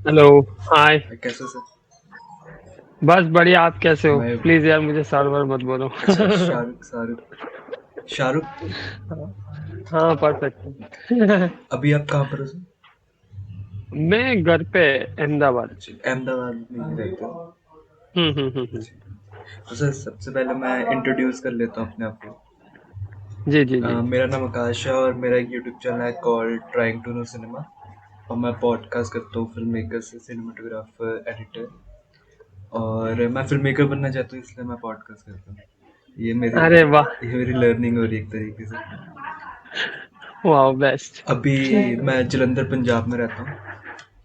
Hello. हाय। कैसे sir? बस बढ़िया, आप कैसे हो? मैं प्लीज यार मुझे सर वर मत बोलो। अच्छा, शाहरुख शाहरुख शाहरुख। हाँ, परफेक्ट है। अभी आप कहाँ पर हो सर? मैं घर पे, अहमदाबाद। अच्छा, अहमदाबाद में ही रहते हो? हम्म। अच्छा। तो सर सबसे पहले मैं इंट्रोड्यूस कर लेता हूँ अपने आप को। जी जी जी। मेरा नाम आकाश है और मेरा एक यूट्यूब चैनल है called trying to know cinema. और मैं पॉडकास्ट करता हूँ फिल्म मेकर से, सिनेमाटोग्राफर, एडिटर। और मैं फिल्म मेकर बनना चाहता हूँ, इसलिए मैं पॉडकास्ट करता हूँ। ये मेरी अरे वाह। ये मेरी लर्निंग हो रही है एक तरीके से। वाह, बेस्ट। अभी मैं जलंधर पंजाब में रहता हूँ,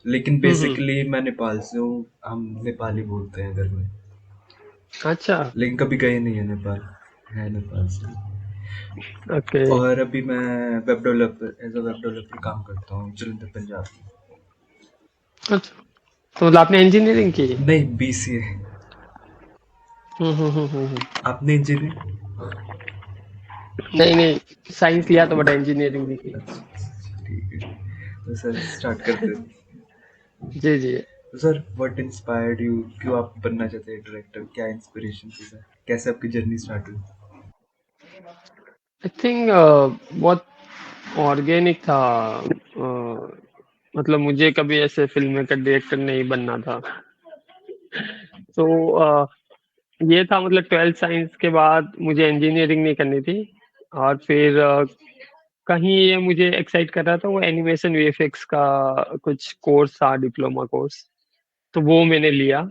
लेकिन हम्म। बेसिकली मैं नेपाल से हूँ। हम नेपाली बोलते हैं घर में, अच्छा। लेकिन कभी गए नहीं है नेपाल। है नेपाल से। ओके। और अभी मैं web developer, as a web developer काम करता हूँ जलंधर पंजाब में। अच्छा, तो मतलब आपने इंजीनियरिंग की? नहीं, बीसीए। हम्म। आपने इंजीनियरिंग? नहीं नहीं, साइंस लिया तो बड़ा इंजीनियरिंग भी की। अच्छा अच्छा, ठीक है। तो सर स्टार्ट करते हैं। जी जी। तो सर व्हाट इंस्पायर्ड यू, क्यों आप बनना चाहते हैं डायरेक्टर? क्या इंस्पिरेशन थी सर? कैसे आपकी जर्नी स्टार्ट हुई? आई थिंक बहुत ऑर्गेनिक था। मतलब मुझे कभी ऐसे फिल्म का डायरेक्टर नहीं बनना था। तो ये था, मतलब ट्वेल्थ साइंस के बाद मुझे इंजीनियरिंग नहीं करनी थी। और फिर कहीं ये मुझे एक्साइट कर रहा था, वो एनिमेशन वीएफएक्स का कुछ कोर्स था, डिप्लोमा कोर्स। तो वो मैंने लिया।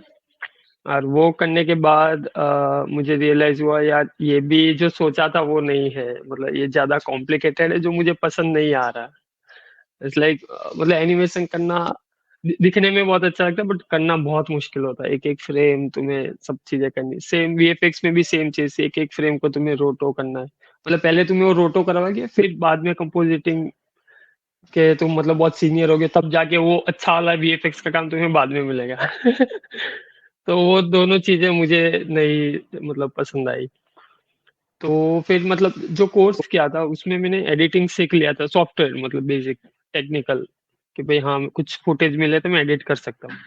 और वो करने के बाद मुझे रियलाइज हुआ, यार ये भी जो सोचा था वो नहीं है, मतलब ये ज्यादा कॉम्प्लिकेटेड है, जो मुझे पसंद नहीं आ रहा। इट्स लाइक मतलब एनिमेशन करना दिखने में बहुत अच्छा लगता है, बट करना बहुत मुश्किल होता है। एक एक फ्रेम तुम्हें सब चीजें करनी, सेम वीएफएक्स में भी सेम चीज, एक एक फ्रेम को तुम्हें रोटो करना है। मतलब पहले तुम्हें वो रोटो करवाएंगे, फिर बाद में कंपोजिटिंग के तुम मतलब बहुत सीनियर हो गए, तब जाके वो अच्छा वाला वीएफएक्स का काम तुम्हें बाद में मिलेगा। तो वो दोनों चीजें मुझे नहीं मतलब पसंद आई। तो फिर मतलब जो कोर्स किया था उसमें मैंने एडिटिंग सीख लिया था, सॉफ्टवेयर मतलब बेसिक टेक्निकल, कि भाई हाँ कुछ फुटेज मिले तो मैं एडिट कर सकता हूँ।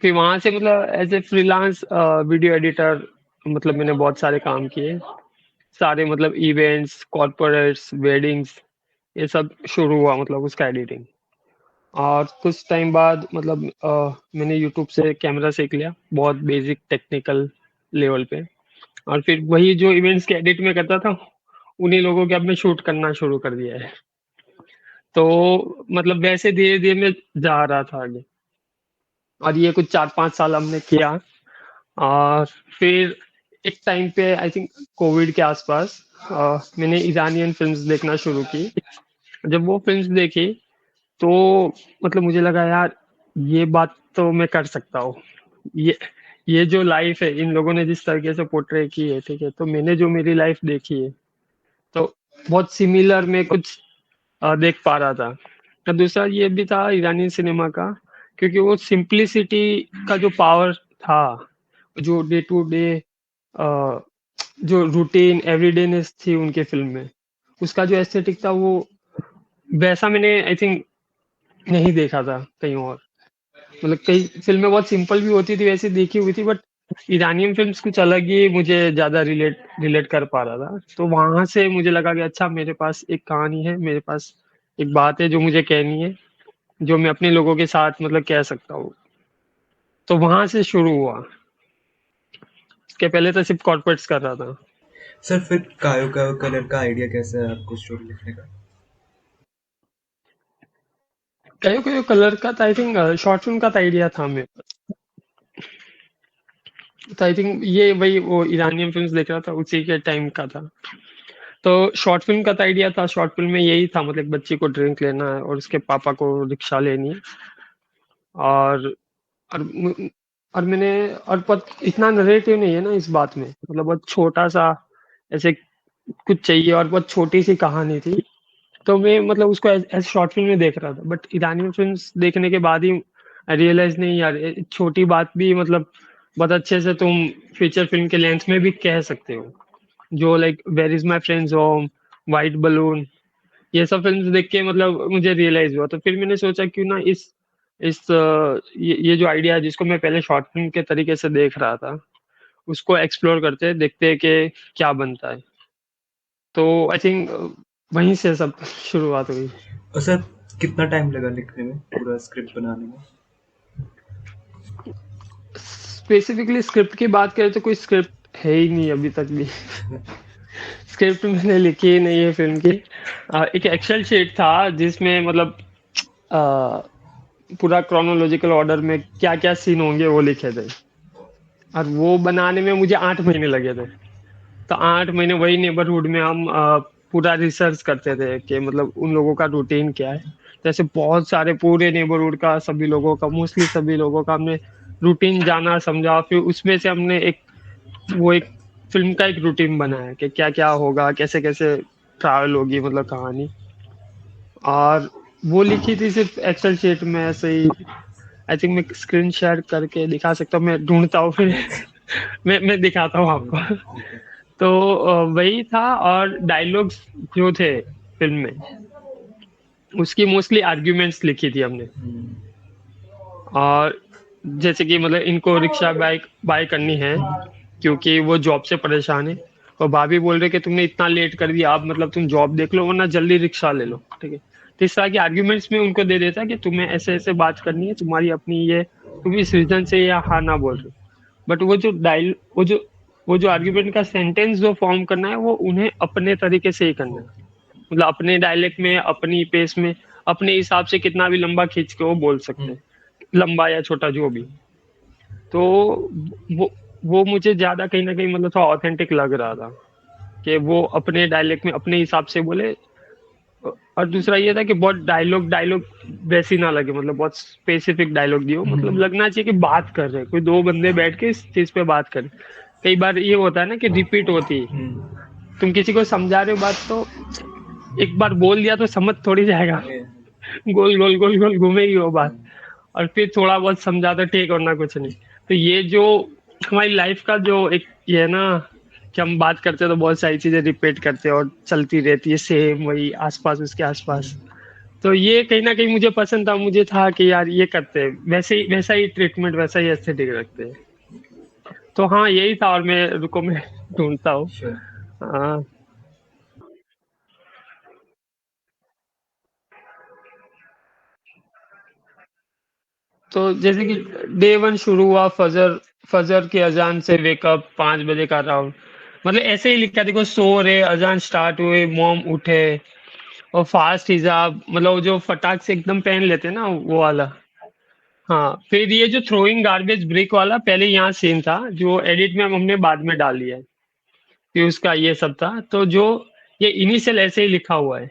फिर वहां से मतलब as a freelance video editor, मतलब मैंने बहुत सारे काम किए। सारे मतलब इवेंट्स, कॉर्पोरेट्स, वेडिंग्स, ये सब शुरू हुआ मतलब उसका एडिटिंग। और कुछ टाइम बाद मतलब मैंने यूट्यूब से कैमरा सीख लिया, बहुत बेसिक टेक्निकल लेवल पे। और फिर वही जो इवेंट्स के एडिट में करता था, उन्हीं लोगों के अब मैं शूट करना शुरू कर दिया है। तो मतलब वैसे धीरे धीरे मैं जा रहा था आगे। और ये कुछ 4-5 साल हमने किया। और फिर एक टाइम पे आई थिंक कोविड के आसपास मैंने ईरानियन फिल्म्स देखना शुरू की। जब वो फिल्म्स देखी तो मतलब मुझे लगा, यार ये बात तो मैं कर सकता हूँ। ये ये जो लाइफ है, इन लोगों ने जिस तरीके से पोर्ट्रे की है, ठीक है, तो मैंने जो मेरी लाइफ देखी है, तो बहुत सिमिलर में कुछ देख पा रहा था। और दूसरा ये भी था ईरानी सिनेमा का, क्योंकि वो सिंप्लिसिटी का जो पावर था, जो डे टू डे जो रूटीन एवरीडेनेस थी उनके फिल्म में, उसका जो एस्थेटिक था, वो वैसा मैंने आई थिंक नहीं देखा था कहीं और। मतलब कई फिल्में बहुत सिंपल भी होती थी, वैसे देखी हुई थी, बट ईरानियन फिल्म्स कुछ अलग ही मुझे ज्यादा रिलेट रिलेट कर पा रहा था। तो वहां से मुझे लगा कि अच्छा, मेरे पास एक कहानी है, मेरे पास एक बात है जो मुझे कहनी है, जो मैं अपने लोगों के साथ मतलब कह सकता हूँ। तो वहां से शुरू हुआ। इसके पहले तो सिर्फ कॉर्पोरेट्स कर रहा था। सर फिर कायो का कलर का आइडिया कैसे है आपको स्टोरी लिखने का? कयो कयो कलर का था, आई थिंक शॉर्ट फिल्म का आइडिया था मेरे पास। तो आई थिंक ये वही वो ईरानियन फिल्म्स देख रहा था, उसी के टाइम का था। तो शॉर्ट फिल्म का आइडिया था, शॉर्ट फिल्म में यही था, मतलब एक बच्ची को ड्रिंक लेना है और उसके पापा को रिक्शा लेनी है। और और मु- और मैंने और इतना नरेटिव नहीं है ना इस बात में, मतलब बहुत छोटा सा ऐसे कुछ चाहिए, और बहुत छोटी सी कहानी थी। तो मैं मतलब उसको एज शॉर्ट फिल्म में देख रहा था, बट ईरानी फिल्म्स देखने के बाद ही रियलाइज, नहीं यार, ये छोटी बात भी मतलब बहुत अच्छे से तुम फीचर फिल्म के लेंथ में भी कह सकते हो। जो like where is my friends home, white balloon, ये सब फिल्म्स देख के मतलब मुझे रियलाइज हुआ। तो फिर मैंने सोचा क्यों ना इस ये जो आइडिया है जिसको मैं पहले शॉर्ट फिल्म के तरीके से देख रहा था, उसको एक्सप्लोर करते हैं, देखते हैं कि क्या बनता है। तो आई थिंक वहीं से सब शुरुआत हुई। और सर कितना टाइम लगा लिखने में, पूरा स्क्रिप्ट बनाने में? स्पेसिफिकली स्क्रिप्ट की बात करें तो कोई स्क्रिप्ट है ही नहीं अभी तक भी। स्क्रिप्ट मैंने लिखी ही नहीं है फिल्म की। एक एक्सेल शीट था जिसमें मतलब अ, पूरा क्रोनोलॉजिकल ऑर्डर में क्या क्या सीन होंगे वो लिखे थे, और वो बनाने में मुझे 8 महीने लगे थे। तो 8 महीने वही नेबरहुड में हम पूरा रिसर्च करते थे कि मतलब उन लोगों का रूटीन क्या है। जैसे बहुत सारे पूरे नेबरहुड का सभी लोगों का, मोस्टली सभी लोगों का हमने रूटीन जाना समझा, फिर उसमें से हमने एक फिल्म का एक रूटीन बनाया कि क्या क्या होगा, कैसे कैसे ट्रैवल होगी मतलब कहानी। और वो लिखी थी सिर्फ एक्सेल शीट में ऐसे ही। आई थिंक मैं स्क्रीन शेयर करके दिखा सकता हूँ, मैं ढूंढता हूँ फिर। मैं दिखाता हूँ आपको। ठीक है। तो वही था। और डायलॉग्स जो थे फिल्म में, उसकी मोस्टली आर्ग्यूमेंट्स लिखी थी हमने। हम्म, और जैसे कि मतलब इनको रिक्शा बाइक बाय करनी है क्योंकि वो जॉब से परेशान है, और भाभी बोल रहे कि तुमने इतना लेट कर दिया, अब मतलब तुम जॉब देख लो वरना जल्दी रिक्शा ले लो, ठीक है। तो इस तरह के आर्ग्यूमेंट्स में उनको दे देता कि तुम्हें ऐसे ऐसे बात करनी है, तुम्हारी अपनी ये, तुम इस रीजन से या हाँ ना बोल रहे हो। बट वो जो आर्ग्यूमेंट का सेंटेंस जो फॉर्म करना है वो उन्हें अपने तरीके से ही करना है। मतलब अपने डायलेक्ट में, अपनी पेस में, अपने हिसाब से कितना भी लंबा खींच के वो बोल सकते हम्म, हैं, लंबा या छोटा जो भी। तो वो वो मुझे ज्यादा कहीं ना कहीं मतलब थोड़ा ऑथेंटिक लग रहा था कि वो अपने डायलेक्ट में अपने हिसाब से बोले। और दूसरा ये था कि बहुत डायलॉग डायलॉग वैसी ना लगे, मतलब बहुत स्पेसिफिक डायलॉग दियो, मतलब हम्म, लगना चाहिए कि बात कर रहे हैं, कोई दो बंदे बैठ के इस चीज पे बात करें। कई बार ये होता है ना कि रिपीट होती है, हम्म, तुम किसी को समझा रहे हो बात तो एक बार बोल दिया तो समझ थोड़ी जाएगा। ये, गोल गोल गोल गोल घूमेगी वो बात। हम्म, और फिर थोड़ा बहुत समझा तो ठीक, वरना कुछ नहीं। तो ये जो हमारी लाइफ का जो एक ये है ना, कि हम बात करते हैं तो बहुत सारी चीजें रिपीट करते हैं और चलती रहती है सेम वही आसपास उसके आसपास। हम्म, तो ये कहीं ना कहीं मुझे पसंद था, मुझे था कि यार ये करते हैं वैसे ही, वैसा ही ट्रीटमेंट, वैसा ही एस्थेटिक रखते हैं। तो हाँ यही था। और मैं रुको मैं ढूंढता हूँ। श्योर। हाँ, तो जैसे कि डे वन शुरू हुआ फजर, फजर की अजान से वेकअप 5 बजे का राउंड, मतलब ऐसे ही लिखा। देखो सो रहे, अजान स्टार्ट हुए, मॉम उठे, और फास्ट हिजाब, मतलब वो जो फटाक से एकदम पहन लेते हैं ना वो वाला। हाँ, फिर ये जो थ्रोइंग गार्बेज ब्रिक वाला पहले यहाँ सीन था जो एडिट में हमने बाद में डाल दिया है, फिर उसका ये सब था। तो जो ये इनिशियल ऐसे ही लिखा हुआ है,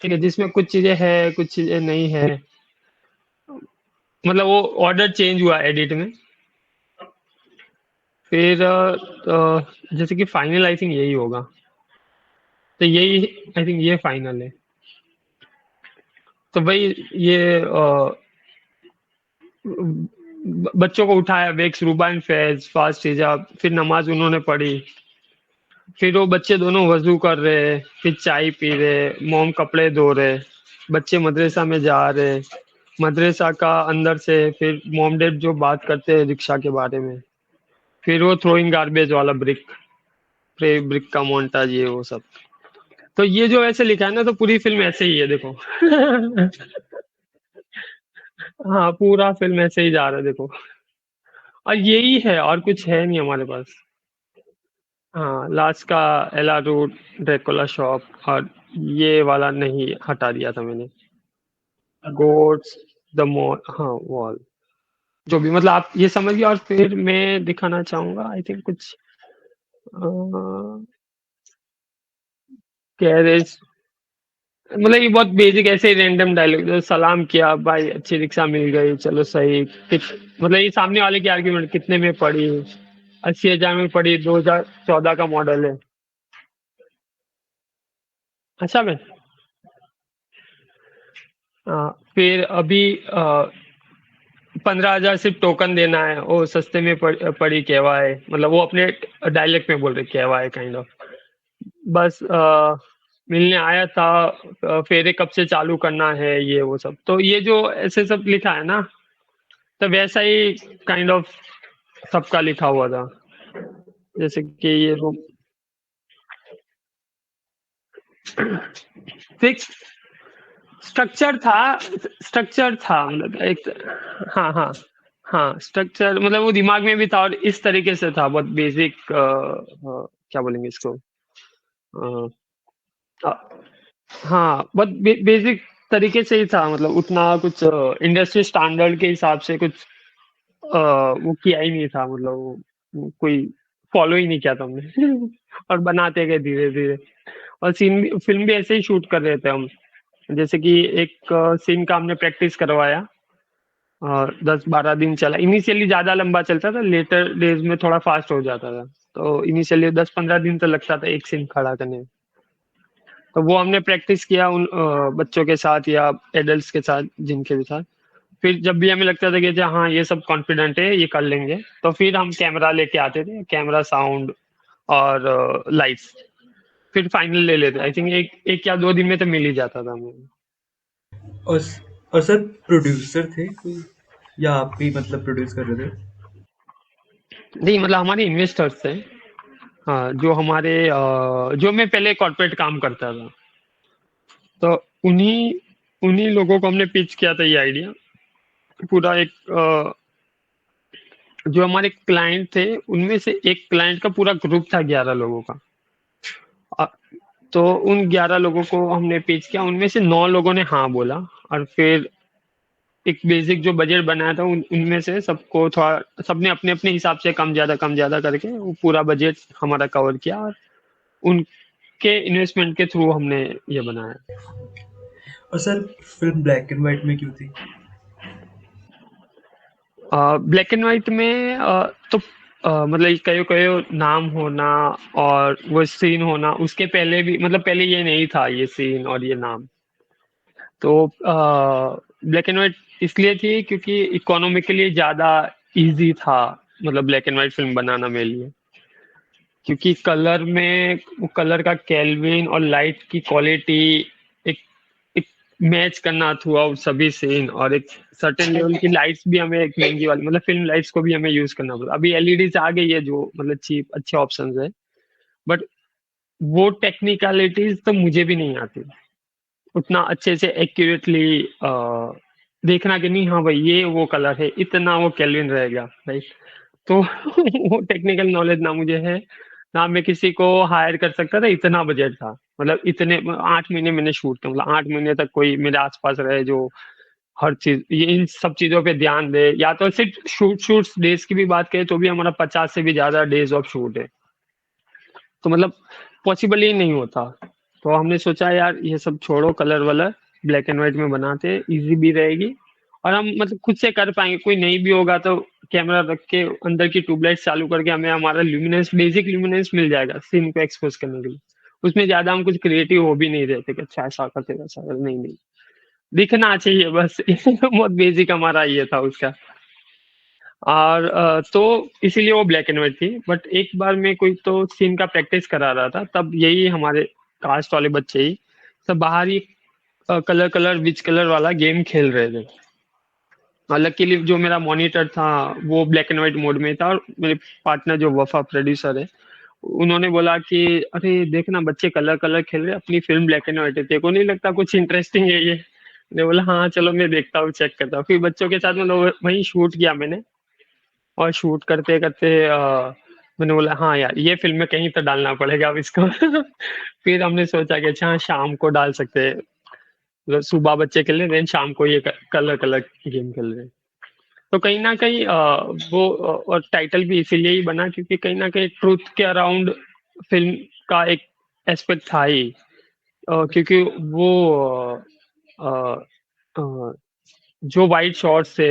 ठीक है, जिसमें कुछ चीजें है कुछ चीजें नहीं है, मतलब वो ऑर्डर चेंज हुआ एडिट में। फिर जैसे कि फाइनल आई थिंक यही होगा। तो यही आई थिंक ये फाइनल है। तो भाई ये बच्चों को उठाया, वेक्स रूबान फैज फास्ट हिजाब, फिर नमाज उन्होंने पढ़ी, फिर वो बच्चे दोनों वजू कर रहे, फिर चाय पी रहे, मोम कपड़े धो रहे, बच्चे मदरसा में जा रहे, मदरसा का अंदर से फिर मोम डैड जो बात करते हैं रिक्शा के बारे में, फिर वो थ्रोइंग गार्बेज वाला ब्रिक, ब्रिक का मोन्टाज, ये वो सब। तो ये जो ऐसे लिखा है ना, तो पूरी फिल्म ऐसे ही है देखो। हाँ, पूरा फिल्म ऐसे ही जा रहा है देखो। और यही है, और कुछ है नहीं हमारे पास। हाँ, लास्ट का एला रूट, ड्रैकुला शॉप, और ये वाला नहीं, हटा दिया था मैंने। गोड्स द मॉल, हाँ वॉल, जो भी मतलब आप ये समझिए। और फिर मैं दिखाना चाहूंगा आई थिंक कुछ कैरेज, मतलब ये बहुत बेसिक ऐसे ही रैंडम डायलॉग, जो सलाम किया भाई, अच्छी रिक्शा मिल गई, चलो सही, मतलब ये सामने वाले की आर्ग्यूमेंट कितने में पड़ी, 80,000 में पड़ी, 2014 का मॉडल है। अच्छा मैं फिर अभी 15,000 सिर्फ टोकन देना है, वो सस्ते में पड़ी कहवाए, मतलब वो अपने डायलेक्ट में बोल रहे कहवाए काइंड ऑफ। बस मिलने आया था, फेरे कब से चालू करना है, ये वो सब। तो ये जो ऐसे सब लिखा है ना, तो वैसा ही काइंड ऑफ सबका लिखा हुआ था। जैसे कि ये वो फिक्स स्ट्रक्चर था मतलब एक। हाँ, हाँ। हाँ, स्ट्रक्चर मतलब वो दिमाग में भी था और इस तरीके से था, बहुत बेसिक। क्या बोलेंगे इसको? अ, अ, हाँ, बहुत बेसिक तरीके से ही था, मतलब उतना कुछ इंडस्ट्री स्टैंडर्ड के हिसाब से कुछ वो किया ही नहीं था, मतलब वो कोई फॉलो ही नहीं किया था हमने। और बनाते गए धीरे-धीरे। और सीन भी फ़िल्म भी ऐसे ही शूट कर रहे थे हम। जैसे कि एक सीन का हमने प्रैक्टिस करवाया, 10-12 दिन चला। इनिशियली ज़्यादा लंबा चलता था, लेटर डेज़ में थोड़ा फ़ास्ट हो जाता था। तो इनिशियली 10-15 दिन तो लगता था एक सीन खड़ा करने में। तो वो हमने प्रैक्टिस किया उन बच्चों के साथ या एडल्ट्स के साथ, जिनके भी साथ। फिर जब भी हमें लगता था कि अच्छा हाँ, ये सब कॉन्फिडेंट है, ये कर लेंगे, तो फिर हम कैमरा लेके आते थे, कैमरा, साउंड और लाइट्स। फिर फाइनल ले लेते। आई थिंक एक 1 या 2 दिन में तो मिल ही जाता था हमें। और और सर, प्रोड्यूसर थे कोई, या आप भी मतलब प्रोड्यूस कर रहे थे? नहीं, मतलब हमारे इन्वेस्टर्स थे। हाँ, जो मैं पहले कॉर्पोरेट काम करता था, तो उन्हीं उन्हीं लोगों को हमने पिच किया था ये आइडिया। पूरा एक जो हमारे क्लाइंट थे, उनमें से एक क्लाइंट का पूरा ग्रुप था 11 लोगों का। अ, तो उन 11 लोगों को हमने पिच किया, उनमें से 9 लोगों ने हाँ बोला। और फिर एक बेसिक जो बजट बनाया था, उनमें से सबको थोड़ा, सबने अपने अपने हिसाब से कम ज्यादा करके वो पूरा बजट हमारा कवर किया। और उनके इन्वेस्टमेंट के थ्रू हमने ये बनाया। और sir, film black and white में क्यों थी? ब्लैक एंड व्हाइट में तो मतलब कयो कयो नाम होना और वो सीन होना, उसके पहले भी मतलब पहले ये नहीं था, ये सीन और ये नाम। तो ब्लैक एंड व्हाइट इसलिए थी क्योंकि इकोनॉमिकली ज़्यादा इजी था, मतलब ब्लैक एंड व्हाइट फिल्म बनाना मेरे लिए। क्योंकि कलर में वो कलर का केल्विन और लाइट की क्वालिटी एक एक मैच करना थ्रू आउट सभी सीन। और एक सर्टेन लेवल की लाइट्स भी हमें, एक महंगी वाली मतलब फिल्म लाइट्स को भी हमें यूज करना पड़ा। अभी एलईडी आ गई है जो मतलब चीप अच्छे ऑप्शंस है, बट वो टेक्निकलिटीज तो मुझे भी नहीं आती उतना अच्छे से एक्यूरेटली देखना कि नहीं हाँ भाई ये वो कलर है, इतना वो केल्विन रहेगा राइट। तो वो टेक्निकल नॉलेज ना मुझे है, ना मैं किसी को हायर कर सकता था। इतना बजट था, मतलब इतने 8 महीने मैंने शूट किया, मतलब 8 महीने तक कोई मेरे आसपास रहे जो हर चीज ये इन सब चीजों पे ध्यान दे। या तो सिर्फ शूट्स डेज की भी बात करें तो भी हमारा 50 से भी ज्यादा डेज ऑफ शूट है। तो मतलब पॉसिबल ही नहीं होता। तो हमने सोचा यार ये सब छोड़ो, कलर वलर ब्लैक एंड व्हाइट में बनाते, इजी भी रहेगी और हम मतलब खुद से कर पाएंगे। कोई नहीं भी होगा तो कैमरा रख के अंदर की ट्यूबलाइट चालू करके हमें हमारा ल्यूमिनेंस, बेसिक ल्यूमिनेंस मिल जाएगा सीन को एक्सपोज करने के लिए। उसमें ज्यादा हम कुछ क्रिएटिव हो भी नहीं रहते कि अच्छा ऐसा करते वैसा करते। नहीं नहीं, दिखना चाहिए बस। बहुत बेसिक हमारा ये था उसका। और तो इसीलिए वो ब्लैक एंड व्हाइट थी। बट एक बार मैं कोई तो सीन का प्रैक्टिस करा रहा था, तब यही हमारे कास्ट वाले बच्चे ही सब बाहर ही कलर कलर विच कलर वाला गेम खेल रहे थे। और लकीली जो मेरा मॉनिटर था वो ब्लैक एंड व्हाइट मोड में था, और मेरे पार्टनर जो वफा प्रोड्यूसर है, उन्होंने बोला कि अरे देखना बच्चे कलर कलर खेल रहे हैं, अपनी फिल्म ब्लैक एंड व्हाइट है, तेरे को नहीं लगता कुछ इंटरेस्टिंग है ये? मैंने बोला हाँ चलो मैं देखता हूँ, चेक करता हूँ। फिर बच्चों के साथ मतलब वहीं शूट किया मैंने। और शूट करते करते मैंने बोला हाँ यार ये फिल्म में कहीं तो डालना पड़ेगा अब इसको। फिर हमने सोचा कि अच्छा शाम को डाल सकते हैं, मतलब सुबह बच्चे खेल रहे हैं, देन शाम को ये कलर कलर गेम खेल रहे हैं। तो कहीं ना कहीं और टाइटल भी इसीलिए ही बना क्योंकि कहीं ना कहीं ट्रूथ के अराउंड फिल्म का एक एस्पेक्ट था ही। क्योंकि वो अ, अ, जो वाइट शॉर्ट्स से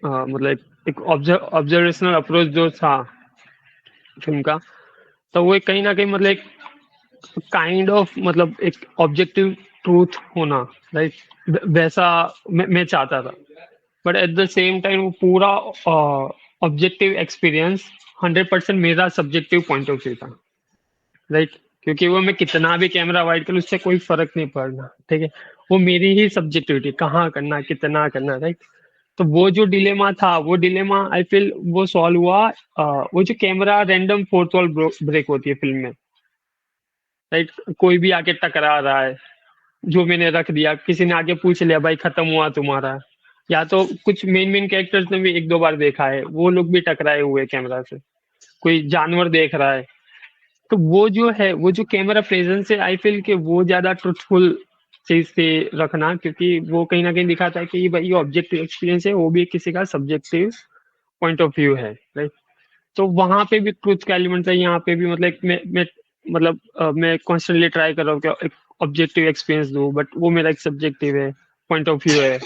मतलब एक ऑब्जर्वेशनल अप्रोच जो था फिल्म का, तो वो एक कहीं ना कहीं मतलब एक काइंड ऑफ मतलब एक ऑब्जेक्टिव ट्रूथ होना, राइट, वैसा मैं चाहता था। But at the same time वो पूरा ऑब्जेक्टिव एक्सपीरियंस 100% मेरा सब्जेक्टिव पॉइंट ऑफ व्यू था, राइट। क्योंकि वो मैं कितना भी कैमरा वाइड करूँ उससे कोई फ़र्क नहीं पड़ना, ठीक है? वो मेरी ही सब्जेक्टिविटी कहाँ करना, कितना करना, राइट? तो वो जो डिलेमा था, वो डिलेमा आई फ़ील वो सॉल्व हुआ। वो जो camera random fourth wall break होती है फ़िल्म में, राइट? कोई भी आके टकरा रहा है, जो मैंने रख दिया, किसी ने आके पूछ लिया भाई खत्म हुआ तुम्हारा, या तो कुछ मेन मेन कैरेक्टर्स ने भी एक दो बार देखा है, वो लोग भी टकराए हुए कैमरा से, कोई जानवर देख रहा है। तो वो जो है, वो जो कैमरा प्रेजेंस है, आई फील कि वो ज्यादा ट्रुथफुल चीज से रखना, क्योंकि वो कहीं ना कहीं दिखाता है कि भाई ये ऑब्जेक्टिव एक्सपीरियंस है, वो भी किसी का सब्जेक्टिव पॉइंट ऑफ व्यू है, राइट? तो वहां पे भी ट्रुथ का एलिमेंट है, यहाँ पे भी मतलब मैं मतलब मैं कॉन्स्टेंटली ट्राई कर रहा हूँ कि एक ऑब्जेक्टिव एक्सपीरियंस दूं, बट वो मेरा एक सब्जेक्टिव है, पॉइंट ऑफ व्यू है।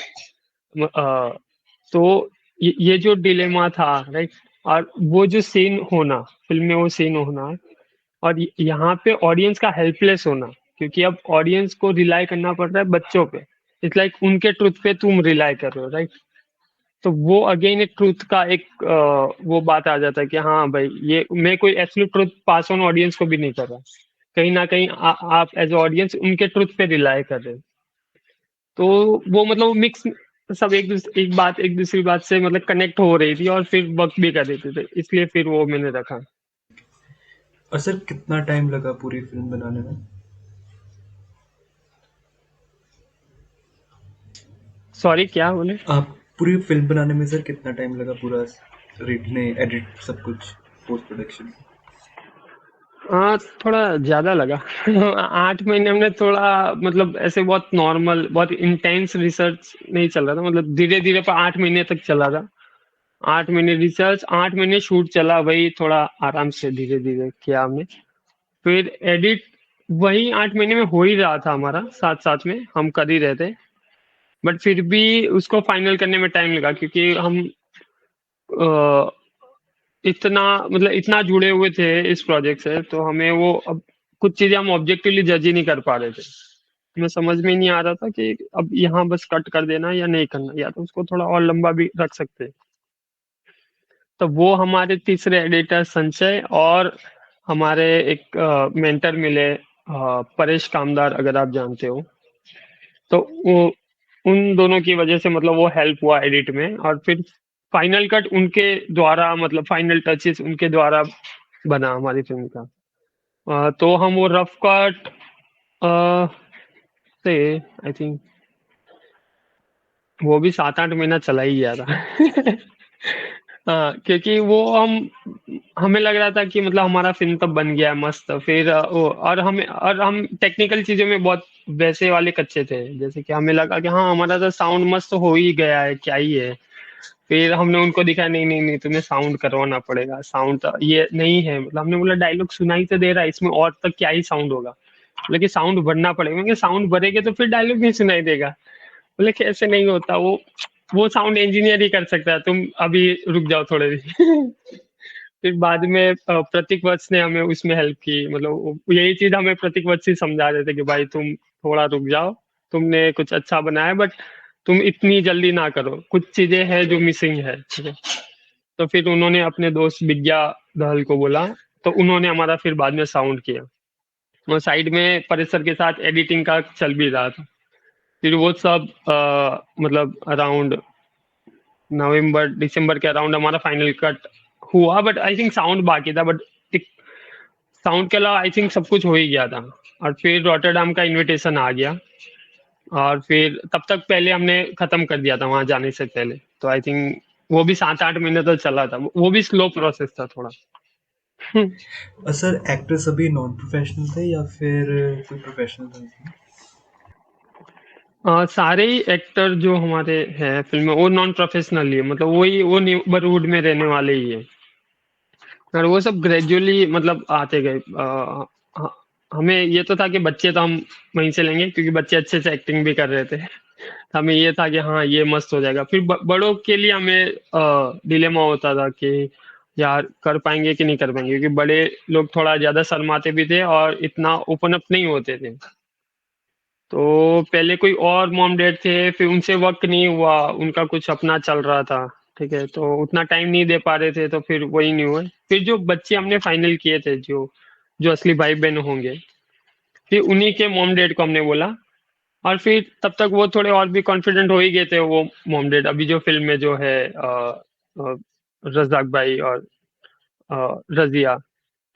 तो ये जो डिलेमा था, राइट? और वो जो सीन होना, फिल्म में वो सीन होना, और यहाँ पे ऑडियंस का हेल्पलेस होना, क्योंकि अब ऑडियंस को रिलाई करना पड़ रहा है बच्चों पे। इट्स लाइक उनके ट्रुथ पे तुम रिलाई कर रहे हो, राइट? तो वो अगेन एक ट्रुथ का एक वो बात आ जाता है कि हाँ भाई, ये मैं कोई absolute truth pass on audience को भी नहीं कर रहा, कहीं ना कहीं आप एज ऑडियंस उनके ट्रुथ पे रिलाई कर रहे हो। तो वो मतलब मिक्स, सब एक बात एक दूसरी बात से मतलब कनेक्ट हो रही थी और फिर वर्क भी कर रही थी, तो इसलिए फिर वो मैंने रखा। और सर कितना टाइम लगा पूरी फिल्म बनाने में? सॉरी, क्या बोले? आप पूरी फिल्म बनाने में सर कितना टाइम लगा, पूरा लिखने, एडिट, सब कुछ, पोस्ट प्रोडक्शन? हाँ, थोड़ा ज्यादा लगा। 8 महीने हमने थोड़ा मतलब ऐसे बहुत नॉर्मल, बहुत इंटेंस रिसर्च नहीं चल रहा था, मतलब धीरे धीरे पर 8 महीने तक चला था। 8 महीने रिसर्च, 8 महीने शूट चला, वही थोड़ा आराम से धीरे धीरे किया हमने। फिर एडिट वही 8 महीने में हो ही रहा था हमारा, साथ साथ में हम कर ही रहे थे। बट फिर भी उसको फाइनल करने में टाइम लगा, क्योंकि हम अ, इतना मतलब इतना जुड़े हुए थे इस प्रोजेक्ट से, तो हमें वो अब कुछ चीजें हम ऑब्जेक्टिवली जज ही नहीं कर पा रहे थे। हमें समझ में नहीं आ रहा था कि अब यहाँ बस कट कर देना या नहीं करना, या तो उसको थोड़ा और लंबा भी रख सकते हैं। तो वो हमारे तीसरे एडिटर संचय और हमारे एक मेंटर मिले, परेश कामदार, अगर आप जानते हो। तो वो उन दोनों की वजह से मतलब वो हेल्प हुआ एडिट में, और फिर फाइनल कट उनके द्वारा, मतलब फाइनल टचेस उनके द्वारा बना हमारी फिल्म का। तो हम वो रफ कट से आई थिंक वो भी 7-8 महीना चला ही गया था। हाँ, क्योंकि वो हमें लग रहा था कि मतलब हमारा फिल्म तब बन गया है मस्त, फिर और हम टेक्निकल चीजों में बहुत वैसे वाले कच्चे थे, जैसे कि हमें लगा कि हाँ हमारा तो साउंड मस्त हो ही गया है, क्या ही है। फिर हमने उनको दिखाया, नहीं नहीं नहीं, तुम्हें साउंड करवाना पड़ेगा, साउंड तो ये नहीं है, मतलब हमने बोला डायलॉग सुनाई तो दे रहा है इसमें, और तक क्या ही साउंड होगा। बोले कि साउंड बढ़ना पड़ेगा, क्योंकि साउंड बढ़ेगा तो फिर डायलॉग नहीं सुनाई देगा। बोले कि ऐसे नहीं होता, वो साउंड इंजीनियर ही कर सकता है, तुम अभी रुक जाओ थोड़े दिन। फिर बाद में प्रतीक वत्स ने हमें उसमें हेल्प की, मतलब यही चीज हमें प्रतीक वत्स ही समझा रहे थे कि भाई तुम थोड़ा रुक जाओ, तुमने कुछ अच्छा बनाया, बट तुम इतनी जल्दी ना करो, कुछ चीजें हैं जो मिसिंग है, ठीक है? तो फिर उन्होंने अपने दोस्त विज्ञा दहल को बोला, तो उन्होंने हमारा फिर बाद में साउंड किया, और साइड में परिसर के साथ एडिटिंग का चल भी रहा था। फिर वो सब मतलब अराउंड नवंबर दिसंबर के अराउंड हमारा फाइनल कट हुआ, बट आई थिंक साउंड बाकी था, बट साउंड के अलावा आई थिंक सब कुछ हो ही गया था। और फिर रॉटरडैम का इनविटेशन आ गया, और फिर तब तक पहले हमने खत्म कर दिया था वहां जाने से पहले, तो आई थिंक वो भी 7-8 महीने तो चला था, वो भी स्लो प्रोसेस था थोड़ा। और सर एक्टर सभी नॉन प्रोफेशनल थे या फिर कोई प्रोफेशनल था इसमें? सारे ही एक्टर जो हमारे हैं फिल्म में वो नॉन प्रोफेशनल ही है, मतलब वो नेबरहुड में रहने वाले ही है, और वो सब ग्रेजुअली मतलब आते गए। ह- हमें ये तो था कि बच्चे तो हम वहीं से लेंगे, क्योंकि बच्चे अच्छे से एक्टिंग भी कर रहे थे। हमें ये था कि हाँ ये मस्त हो जाएगा, फिर बड़ों के लिए हमें डिलेमा होता था कि यार कर पाएंगे कि नहीं कर पाएंगे, क्योंकि बड़े लोग थोड़ा ज्यादा शर्माते भी थे और इतना ओपन अप नहीं होते थे। तो पहले कोई और मॉम डैड थे, फिर उनसे वर्क नहीं हुआ, उनका कुछ अपना चल रहा था, ठीक है? तो उतना टाइम नहीं दे पा रहे थे, तो फिर वही नहीं हुआ। फिर जो बच्चे हमने फाइनल किए थे, जो जो असली भाई बहन होंगे। फिर उन्हीं के मॉम डैड को हमने बोला, और फिर तब तक वो थोड़े और भी कॉन्फिडेंट हो ही गए थे, वो मॉम डैड अभी जो फिल्म में जो है रजाक भाई और रजिया,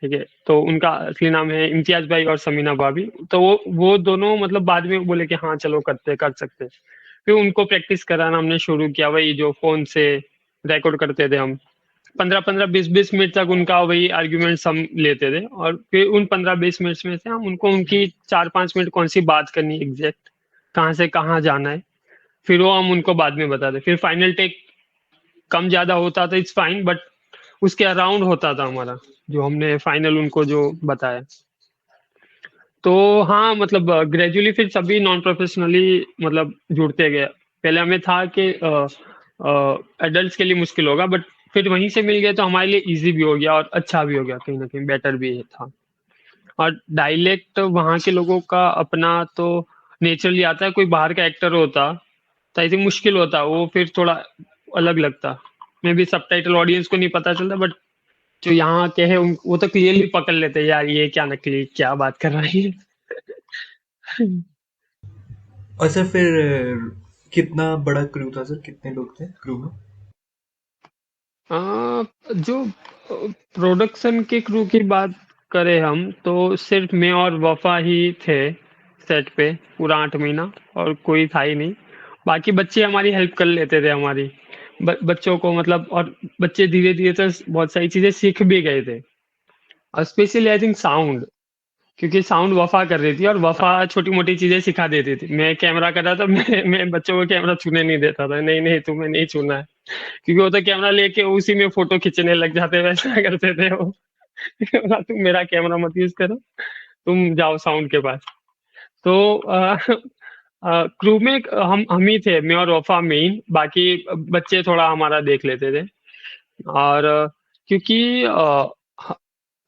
ठीक है, तो उनका असली नाम है इम्तियाज भाई और समीना भाभी। तो वो दोनों मतलब बाद में बोले कि हाँ चलो करते कर सकते। फिर उनको प्रैक्टिस कराना हमने शुरू किया, वही जो फोन से रिकॉर्ड करते थे हम। 15-15 20-20 मिनट तक उनका वही आर्ग्यूमेंट्स हम लेते थे, और फिर उन 15-20 मिनट में से हम उनको उनकी 4-5 मिनट कौन सी बात करनी एग्जैक्ट, कहाँ से कहाँ जाना है, फिर वो हम उनको बाद में बताते। फिर फाइनल टेक कम ज्यादा होता था, इट्स फाइन, बट उसके अराउंड होता था हमारा, जो हमने फाइनल उनको जो बताया। तो हाँ मतलब ग्रेजुअली फिर सभी नॉन प्रोफेशनली मतलब जुड़ते गए। पहले हमें था कि एडल्ट्स के लिए मुश्किल होगा, बट फिर वहीं से मिल गए तो हमारे लिए इजी भी हो गया और अच्छा भी हो गया, कहीं ना कहीं बेटर भी था। और डायलेक्ट वहाँ के लोगों का अपना तो नेचुरली आता है, कोई बाहर का एक्टर होता तो आई थिंक मुश्किल होता, वो फिर थोड़ा अलग लगता। मे बी सबटाइटल ऑडियंस को नहीं पता चलता, बट जो यहाँ के हैं वो तो क्लियरली पकड़ लेते हैं, यार ये क्या नकली क्या बात कर रही है। और सर फिर कितना बड़ा क्रू था सर, कितने लोग थे क्रू में? जो प्रोडक्शन के क्रू की बात करें हम, तो सिर्फ मैं और वफा ही थे सेट पे पूरा 8 महीना, और कोई था ही नहीं। बाकी बच्चे हमारी हेल्प कर लेते थे हमारी, बच्चों को मतलब, और बच्चे धीरे धीरे तो बहुत सारी चीजें सीख भी गए थे, और स्पेशली आई थिंक साउंड, क्योंकि साउंड वफा कर रही थी और वफा छोटी मोटी चीजें सिखा देती थी। मैं कैमरा कर रहा था, मैं बच्चों को कैमरा छूने नहीं देता था, नहीं नहीं तुम्हें नहीं छूना है, क्योंकि वो तो कैमरा लेके उसी में फोटो खींचने लग जाते, वैसा करते थे वो। बोला, तुम मेरा कैमरा मत यूज करो, तुम जाओ साउंड के पास। तो क्रू में हम ही थे, मैं और वफा मेन, बाकी बच्चे थोड़ा हमारा देख लेते थे। और क्योंकि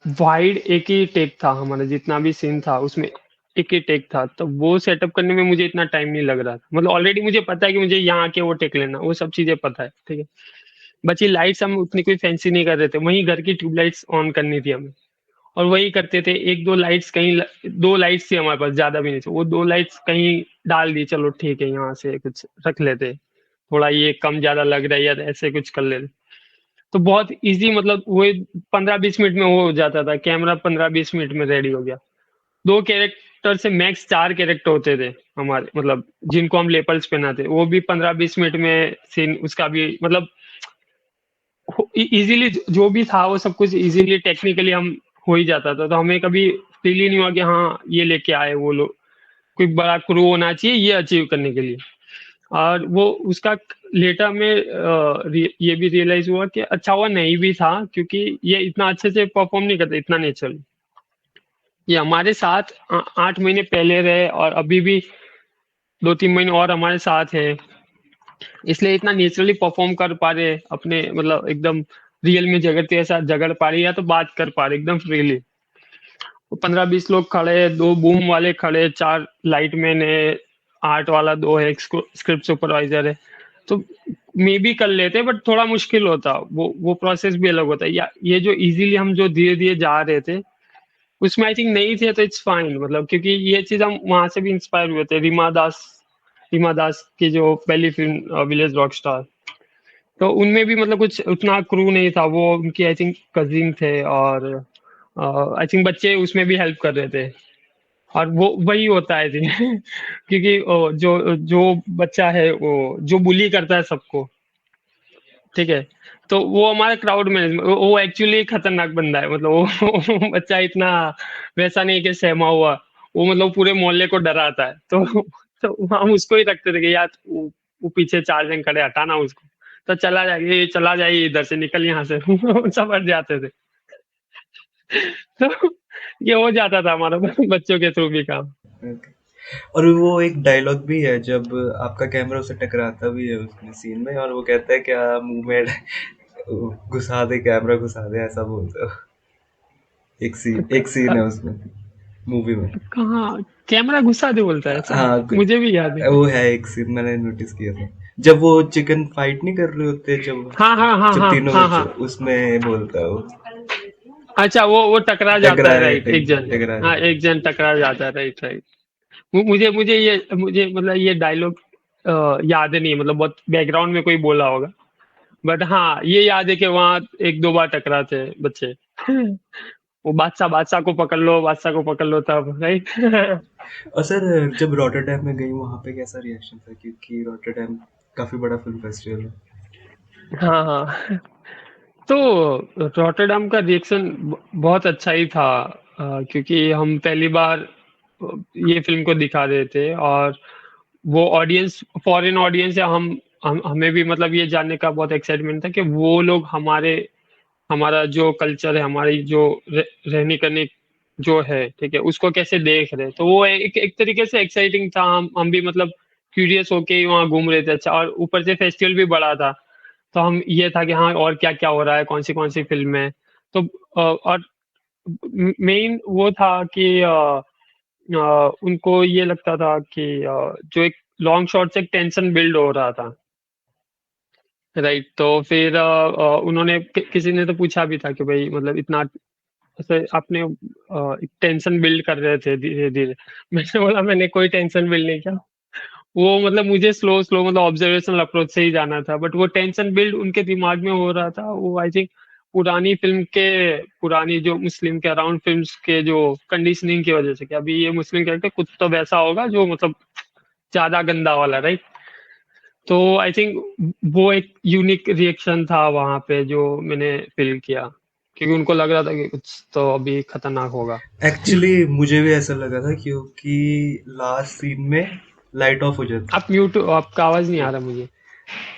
वाइड एक ही टेक था हमारा, जितना भी सीन था उसमें एक ही टेक था, तो वो सेटअप करने में मुझे इतना टाइम नहीं लग रहा था। मतलब ऑलरेडी मुझे पता है कि मुझे यहाँ आके वो टेक लेना, वो सब चीजें पता है, ठीक है। बची लाइट्स हम उतनी कोई फैंसी नहीं कर रहे थे, वहीं घर की ट्यूबलाइट्स ऑन करनी थी हमें, और वही करते थे। एक दो लाइट्स कहीं, दो लाइट्स थी हमारे पास, ज्यादा भी नहीं थी, वो दो लाइट्स कहीं डाल दी, चलो ठीक है यहाँ से कुछ रख लेते, थोड़ा ये कम ज्यादा लग रहा है या ऐसे कुछ कर लेते। तो बहुत इजी, मतलब वो 15-20 मिनट में वो हो जाता था, कैमरा 15-20 मिनट में रेडी हो गया। दो कैरेक्टर से मैक्स 4 कैरेक्टर होते थे हमारे, मतलब जिनको हम लेपल्स पहनाते, वो भी 15-20 मिनट में सीन उसका भी मतलब इजीली, जो भी था वो सब कुछ इजीली टेक्निकली हम हो ही जाता था। तो हमें कभी फील ही नहीं हुआ कि हाँ ये लेके आए वो लोग, कोई बड़ा क्रू होना चाहिए ये अचीव करने के लिए। और वो उसका लेटर में ये भी रियलाइज हुआ कि अच्छा हुआ नहीं भी था, क्योंकि ये इतना अच्छे से परफॉर्म नहीं करता, इतना नेचुरल। ये हमारे साथ 8 महीने पहले रहे, और अभी भी 2-3 महीने और हमारे साथ है, इसलिए इतना नेचुरली परफॉर्म कर पा रहे अपने, मतलब एकदम रियल में जगत के साथ झगड़ पा रही, या तो बात कर पा रहे एकदम फ्रीली। 15-20 लोग खड़े, दो बूम वाले खड़े, 4 लाइटमैन है, आर्ट वाला दो है, स्क्रिप्ट सुपरवाइजर है। तो मे भी कर लेते, बट थोड़ा मुश्किल होता, वो प्रोसेस भी अलग होता है। या ये जो इजीली हम जो धीरे धीरे जा रहे थे, उसमें आई थिंक नहीं थे, तो इट्स फाइन, मतलब क्योंकि ये चीज हम वहां से भी इंस्पायर हुए थे। रीमा दास की जो पहली फिल्म विलेज रॉक स्टार, तो उनमें भी मतलब कुछ उतना क्रू नहीं था, वो उनकी आई थिंक कजिन थे, और आई थिंक बच्चे उसमें भी हेल्प कर रहे थे। और वो वही होता है जी। क्योंकि जो जो बच्चा है वो जो बुली करता है सबको, ठीक है, तो वो हमारा क्राउड मैनेजमेंट, वो एक्चुअली खतरनाक बंदा है, मतलब वो बच्चा इतना वैसा नहीं कि सहमा हुआ, वो मतलब पूरे मोहल्ले को डराता है। तो हम उसको ही रखते थे कि यार वो पीछे 4 जन खड़े, हटाना उसको, तो चला जाइए इधर से, निकल यहाँ से। सब हट जाते थे। तो ये हो जाता था हमारा बच्चों के थ्रू भी काम। Okay. और वो एक डायलॉग भी है जब आपका कैमरा उसे टकराता भी है उसमें सीन में, और वो कहता है क्या मुंह में घुसा दे, कैमरा घुसा दे, ऐसा बोलता है। एक सीन है उसमें, मूवी में। कहाँ कैमरा घुसा दे बोलता है ऐसा? हाँ, मुझे भी याद है। वो है एक सीन मैंने नोटिस किया था, जब वो चिकन फाइट नहीं कर रहे होते, जब हाँ हाँ हाँ जब हाँ तीनों हाँ बच्चे, हाँ। उसमें बोलता है वो। अच्छा, वो टकरा जाता है, टकराए राइट, एक जन। टकरा हाँ, जाता एक जन टकरा जाता है, राइट, राइट। मुझे मुझे मतलब ये डायलॉग याद नहीं है, मतलब बहुत बैकग्राउंड में कोई बोला होगा, बट हाँ ये याद है कि वहाँ एक दो बार टकराते हैं बच्चे। वो बादशाह बादशाह को पकड़ लो, बादशाह को पकड़ लो, तब राइट। है। और सर जब रॉटरडैम में गई वहाँ पे कैसा रिएक्शन था, क्योंकि रॉटरडैम काफी बड़ा फिल्म फेस्टिवल है। हाँ, हाँ। तो रॉटरडैम का रिएक्शन बहुत अच्छा ही था, क्योंकि हम पहली बार ये फिल्म को दिखा रहे थे, और वो ऑडियंस फॉरेन ऑडियंस है, हम हमें भी मतलब ये जानने का बहुत एक्साइटमेंट था कि वो लोग हमारा जो कल्चर है, हमारी जो रहने करने जो है, ठीक है, उसको कैसे देख रहे हैं। तो वो एक तरीके से एक्साइटिंग था, हम भी मतलब क्यूरियस होके ही वहाँ घूम रहे थे। अच्छा, और ऊपर से फेस्टिवल भी बड़ा था, तो हम ये था कि हाँ और क्या क्या हो रहा है, कौन सी फिल्म है। तो और मेन वो था कि उनको ये लगता था कि जो एक लॉन्ग शॉट से एक टेंशन बिल्ड हो रहा था, राइट। तो फिर उन्होंने किसी ने तो पूछा भी था कि भाई मतलब इतना ऐसे आपने एक टेंशन बिल्ड कर रहे थे धीरे धीरे। मैंने बोला मैंने कोई टेंशन बिल्ड नहीं किया। वो मतलब मुझे स्लो स्लो मतलब ऑब्जर्वेशनल अप्रोच से ही जाना था, बट वो टेंशन बिल्ड उनके दिमाग में हो रहा था। वो आई थिंक पुरानी फिल्म के पुरानी जो मुस्लिम के अराउंड फिल्म्स के जो कंडीशनिंग की वजह से, कि अभी ये मुस्लिम कैरेक्टर कुछ तो वैसा होगा जो मतलब ज्यादा गंदा वाला, राइट। तो आई थिंक वो एक यूनिक रिएक्शन था वहां पे जो मैंने फील किया, क्योंकि उनको लग रहा था कि कुछ तो अभी खतरनाक होगा। एक्चुअली मुझे भी ऐसा लगा था, क्योंकि लास्ट सीन में लाइट ऑफ हो जाती आप म्यूट, आपका आवाज नहीं आ रहा मुझे।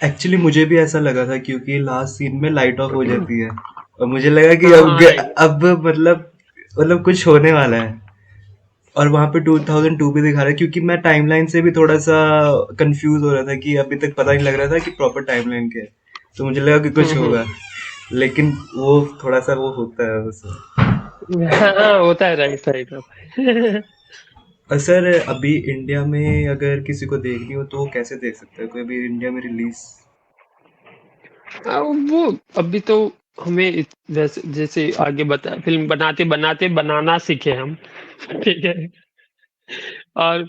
एक्चुअली मुझे भी ऐसा लगा था, क्योंकि लास्ट सीन में लाइट ऑफ हो जाती है और मुझे लगा कि हाँ, अब हाँ, राइट। अब मतलब कुछ होने वाला है। और वहां पे 2002 भी दिखा रहा है, क्योंकि मैं टाइमलाइन से भी थोड़ा सा कंफ्यूज हो रहा था कि अभी तक पता नहीं लग रहा था कि प्रॉपर टाइमलाइन क्या है। तो मुझे लगा कि कुछ हम्म। होगा, लेकिन वो थोड़ा सा वो होता है उसमें। हाँ, होता है, राइट, राइट, राइट। और सर अभी इंडिया में अगर किसी को देखनी हो तो वो कैसे देख सकता है, कोई अभी इंडिया में रिलीज? वो अभी तो हमें वैसे जैसे आगे बता, फिल्म बनाते बनाते बनाना सीखे हम, ठीक है। और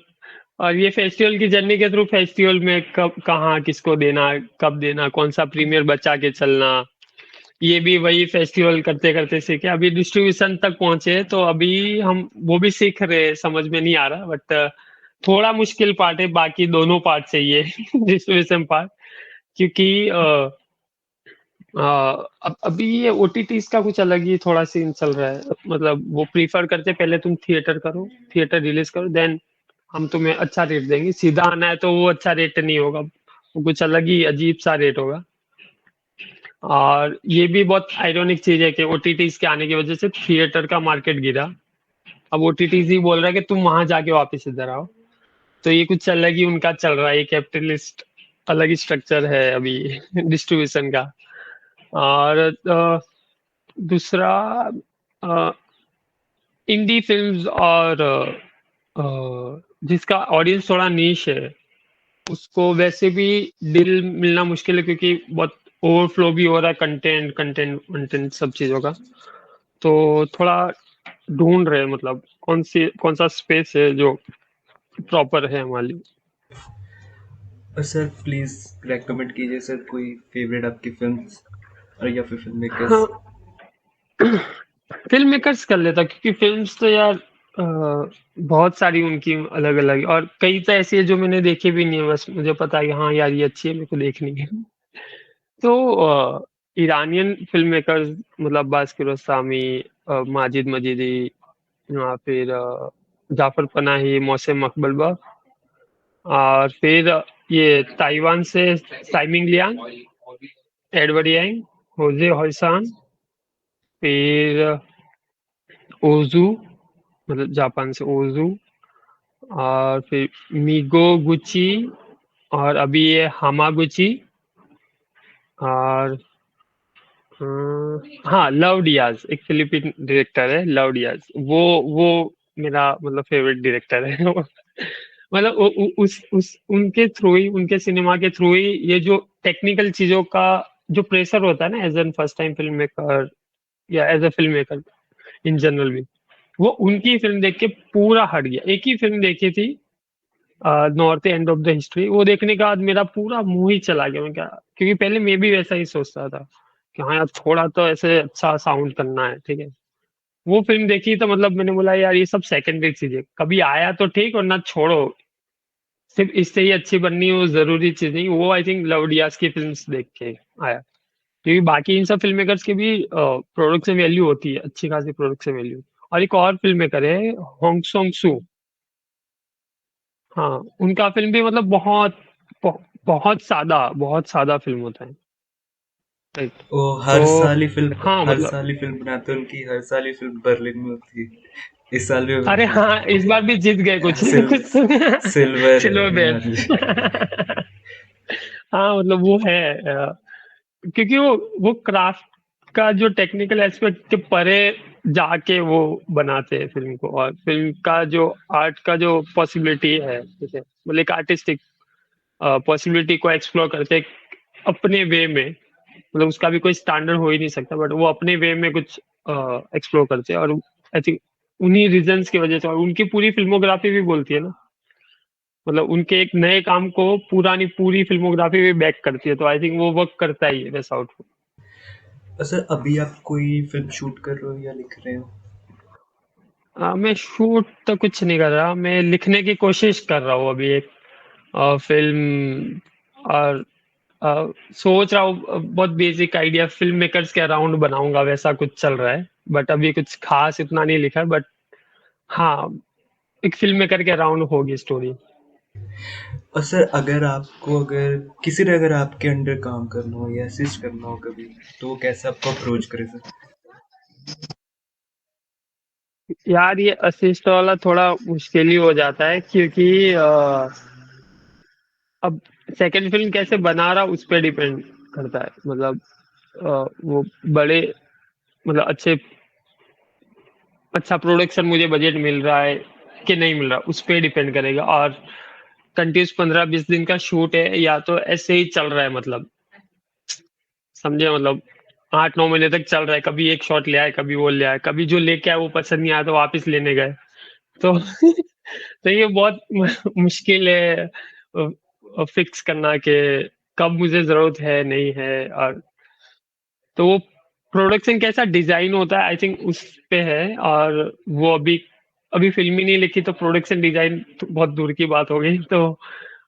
और ये फेस्टिवल की जर्नी के थ्रू फेस्टिवल में कब कहाँ किसको देना, कब देना, कौन सा प्रीमियर बचा के चलना, ये भी वही फेस्टिवल करते करते सीखे। अभी डिस्ट्रीब्यूशन तक पहुंचे, तो अभी हम वो भी सीख रहे हैं, समझ में नहीं आ रहा, बट थोड़ा मुश्किल पार्ट है, बाकी दोनों पार्ट चाहिए। डिस्ट्रीब्यूशन पार्ट, क्योंकि अब अभी ये ओटीटीज का कुछ अलग ही थोड़ा सीन चल रहा है। मतलब वो प्रीफर करते पहले तुम थिएटर करो, थिएटर रिलीज करो, देन हम तुम्हें अच्छा रेट देंगे। सीधा आना है तो वो अच्छा रेट नहीं होगा, वो कुछ अलग ही अजीब सा रेट होगा। और ये भी बहुत आयरॉनिक चीज है कि ओटीटीज के आने की वजह से थिएटर का मार्केट गिरा। अब ओटीटीज ही बोल रहा है कि तुम वहां जाके वापस इधर आओ। तो ये कुछ अलग ही उनका चल रहा है, कैपिटलिस्ट अलग ही स्ट्रक्चर है अभी डिस्ट्रीब्यूशन का। और दूसरा, इंडी फिल्म्स और जिसका ऑडियंस थोड़ा नीश है, उसको वैसे भी डील मिलना मुश्किल है, क्योंकि बहुत ओवरफ्लो भी हो रहा है कंटेंट कंटेंट कंटेंट सब चीजों का। तो थोड़ा ढूंढ रहे हैं, मतलब कौन सा स्पेस है जो प्रॉपर है हमारे लिए। और सर प्लीज रेकमेंड कीजिए सर, कोई फेवरेट आपकी फिल्म्स और या फिर फिल्म मेकर्स। हाँ, फिल्म मेकर्स कर लेता, क्योंकि फिल्म्स तो यार बहुत सारी उनकी अलग अलग, और कई तो ऐसी है जो मैंने देखी भी नहीं है, बस मुझे पता है कि हाँ यार ये अच्छी है, मेरे को देखनी है। तो ईरानियन फिल्म मेकर्स, मतलब अब्बास किरोसामी, माजिद मजीदी, या फिर जाफर पनाही, मौसम मकबल, और फिर ये ताइवान से साइमिंग लियांग, एडवर्ड यांग, होजे होइसान, फिर ओजू, मतलब जापान से ओजू, और फिर मीगो गुची, और अभी ये हामागुची, और हाँ लव डियाज, एक फिलिपिन डायरेक्टर है लव डियाज। वो मेरा मतलब फेवरेट डायरेक्टर है। मतलब उस उनके थ्रू ही, उनके सिनेमा के थ्रू ही ये जो टेक्निकल चीजों का जो प्रेशर होता है ना, as an first time film maker या as a film maker, in general भी। वो उनकी फिल्म देख के पूरा हट गया। एक ही फिल्म देखी थी, north end of the history, वो देखने के बाद मेरा पूरा मुंह ही चला गया। मैं क्या, क्योंकि पहले मैं भी वैसा ही सोचता था कि हाँ यार थोड़ा तो ऐसे अच्छा साउंड करना है, ठीक है। वो फिल्म देखी तो मतलब मैंने बोला यार ये सब सेकेंडरी चीज है, कभी आया तो ठीक वरना छोड़ो। सिर्फ इससे ही अच्छी बननी वो जरूरी चीज नहीं। वो आई थिंक लवडियास की फिल्म्स देख के आया, क्योंकि बाकी इन सब फिल्म मेकर्स की भी प्रोडक्शन वैल्यू होती है, अच्छी खासी प्रोडक्शन वैल्यू। और एक और फिल्म मेकर है, होंग सोंग सू। हाँ, उनका फिल्म भी मतलब बहुत सादा फिल्म होता है, राइट। वो तो हाँ हर मतलब, साल ही फिल्म बनाते हैं, उनकी हर साल ही फिल्म बर्लिन में होती है। इस साल भी अरे बनाई हाँ इस बार भी जीत गए कुछ सिल कुछ सिल्वर सिल्वर बेल। हाँ जी। हाँ मतलब वो है, क्योंकि वो क्राफ्ट का जो टेक्निकल एस्पेक्ट के परे जाके वो बनाते हैं फिल्म को, और फिल्म का जो आर्ट का जो पॉसिबिलिटी है, ठीक है, मतलब एक आर्टिस्टिक पॉसिबिलिटी को एक्सप्लोर करते हैं अपने वे में। मतलब उसका भी कोई स्टैंडर्ड हो ही नहीं सकता, बट वो अपने वे में कुछ एक्सप्लोर करते हैं। और आई थिंक उन्हीं रीजंस की वजह से, और उनकी पूरी फिल्मोग्राफी भी बोलती है ना, मतलब उनके एक नए काम को पुरानी पूरी फिल्मोग्राफी भी बैक करती है, तो आई थिंक वो वर्क करता ही है वैसा आउटपुट। सर अभी आप कोई फिल्म शूट कर रहे हो या लिख रहे हो? मैं शूट तो कुछ नहीं कर रहा, मैं लिखने की कोशिश कर रहा हूँ अभी एक फिल्म। और सोच रहा हूँ, बहुत बेसिक आइडिया फिल्म मेकर्स के अराउंड बनाऊंगा, वैसा कुछ चल रहा है। बट अभी कुछ खास इतना नहीं लिखा है, बट हाँ, एक फिल्म मेकर के अराउंड होगी स्टोरी। और सर अगर किसी ने अगर आपके अंडर काम करना हो या असिस्ट करना हो कभी, तो वो कैसे आपको अप्रोच करे सर? यार ये असिस्ट वाला थोड़ा मुश्किल ही हो जाता है, क्योंकि अब सेकंड फिल्म कैसे बना रहा उस पर डिपेंड करता है। मतलब वो बड़े, मतलब अच्छा प्रोडक्शन मुझे बजट मिल रहा है कि नहीं मिल रहा, उस पर डिपेंड करेगा। और कंटिन्यूस 15-20 दिन का शूट है, या तो ऐसे ही चल रहा है, मतलब समझे, मतलब 8-9 महीने तक चल रहा है, कभी एक शॉट ले आए, कभी वो ले आए, कभी जो लेके आए वो पसंद नहीं आया तो वापस लेने गए। तो तो ये बहुत मुश्किल है फिक्स करना कि कब मुझे जरूरत है नहीं है। और तो वो प्रोडक्शन कैसा डिजाइन होता है आई थिंक उस पे है। और वो अभी अभी फिल्म ही नहीं लिखी, तो प्रोडक्शन डिजाइन तो बहुत दूर की बात हो गई, तो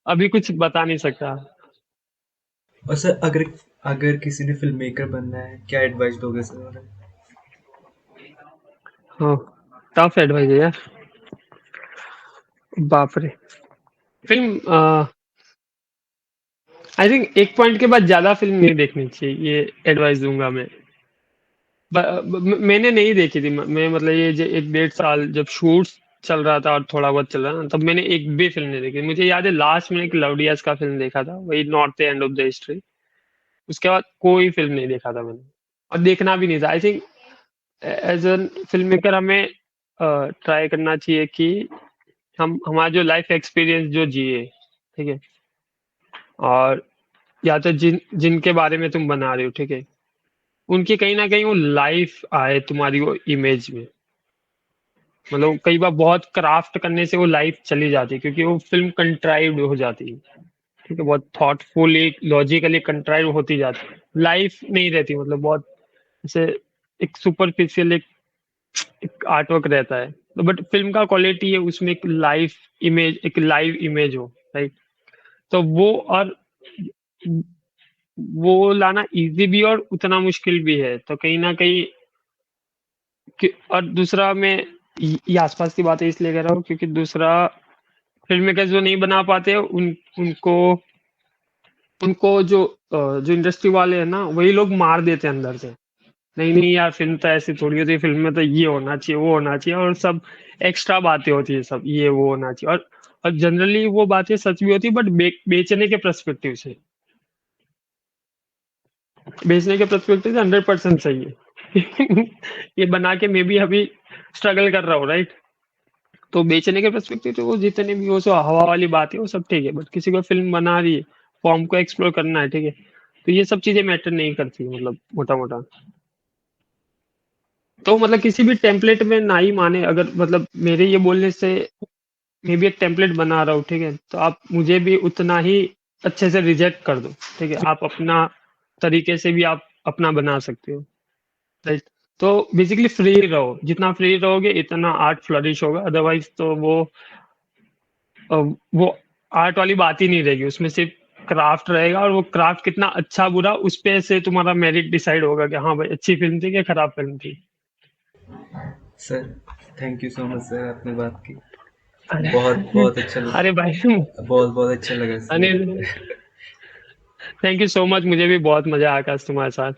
अभी कुछ बता नहीं सकता। और सर अगर अगर किसी ने फिल्म मेकर बनना है, क्या एडवाइस दोगे सर उन्हें? हाँ, टफ एडवाइस है यार, बाप रे। फिल्म आई थिंक एक पॉइंट के बाद ज्यादा फिल्म नहीं देखनी चाहिए, ये एडवाइस दूंगा मैं। मैंने नहीं देखी थी, मैं मतलब ये 1-1.5 साल जब शूट्स चल रहा था और थोड़ा बहुत चल रहा था, तब मैंने एक भी फिल्म नहीं देखी। मुझे याद है लास्ट में एक लवडियास का फिल्म देखा था, वही not the end of the history. उसके बाद कोई फिल्म नहीं देखा था मैंने, और देखना भी नहीं था। I think as an film maker हमें ट्राई करना चाहिए कि हम हमारा जो लाइफ एक्सपीरियंस जो जिए, ठीक है, और या तो जिनके बारे में तुम बना रहे हो, ठीक है, उनकी कहीं ना कहीं वो लाइफ आए तुम्हारी वो इमेज में। मतलब कई बार बहुत क्राफ्ट करने से वो लाइफ चली जाती है, क्योंकि वो फिल्म कंट्राइव्ड हो जाती है, ठीक है, बहुत थॉटफुली लॉजिकली कंट्राइव होती जाती है, लाइफ नहीं रहती। मतलब बहुत ऐसे एक सुपरफिशियल एक आर्टवर्क रहता है। तो बट फिल्म का क्वालिटी है उसमें एक लाइफ इमेज, एक लाइव इमेज हो, राइट। तो और वो लाना इजी भी और उतना मुश्किल भी है। तो कहीं ना कहीं और दूसरा मैं ये आसपास की बातें इसलिए कह रहा हूँ, क्योंकि दूसरा फिल्म मेकर जो नहीं बना पाते उनको उनको जो इंडस्ट्री वाले हैं ना, वही लोग मार देते हैं अंदर से। नहीं नहीं यार, फिल्म तो ऐसी थोड़ी होती है, फिल्म में तो ये होना चाहिए, वो होना चाहिए, और सब एक्स्ट्रा बातें होती है, सब ये वो होना चाहिए। और जनरली वो बातें सच भी होती है, बट बेचने के पर्सपेक्टिव से, बेचने के पर्सपेक्टिव से 100% सही है। ये बना के मैं भी अभी स्ट्रगल कर रहा हूँ, राइट। तो बेचने के पर्सपेक्टिव से वो जितने भी वो सो हवा वाली बात है वो सब ठीक है, बट किसी को फिल्म बना रही है, फॉर्म को एक्सप्लोर करना है, ठीक है, तो ये सब चीजें मैटर नहीं करती, मतलब मोटा मोटा। तो मतलब किसी भी टेम्पलेट में ना ही माने, अगर मतलब मेरे ये बोलने से मैं भी एक टेम्पलेट बना रहा हूँ, ठीक है, तो आप मुझे भी उतना ही अच्छे से रिजेक्ट कर दो, ठीक है, आप अपना तरीके से भी आप अपना बना सकते हो, राइट। तो बेसिकली फ्री रहो, जितना फ्री रहोगे इतना आर्ट फ्लरिश होगा, अदरवाइज तो वो आर्ट वाली बात ही नहीं रहेगी, उसमें सिर्फ क्राफ्ट रहेगा, और वो क्राफ्ट कितना अच्छा बुरा उस पे से तुम्हारा मेरिट डिसाइड होगा कि हाँ भाई अच्छी फिल्म थी कि खराब फिल्म थी। Sir, thank you so much sir, आपने बात की। अरे बहुत बहुत अच्छा अरे भाई, बहुत बहुत अच्छा लगा Anil, sir. Thank you so much, मुझे भी बहुत मजा आया आज तुम्हारे साथ।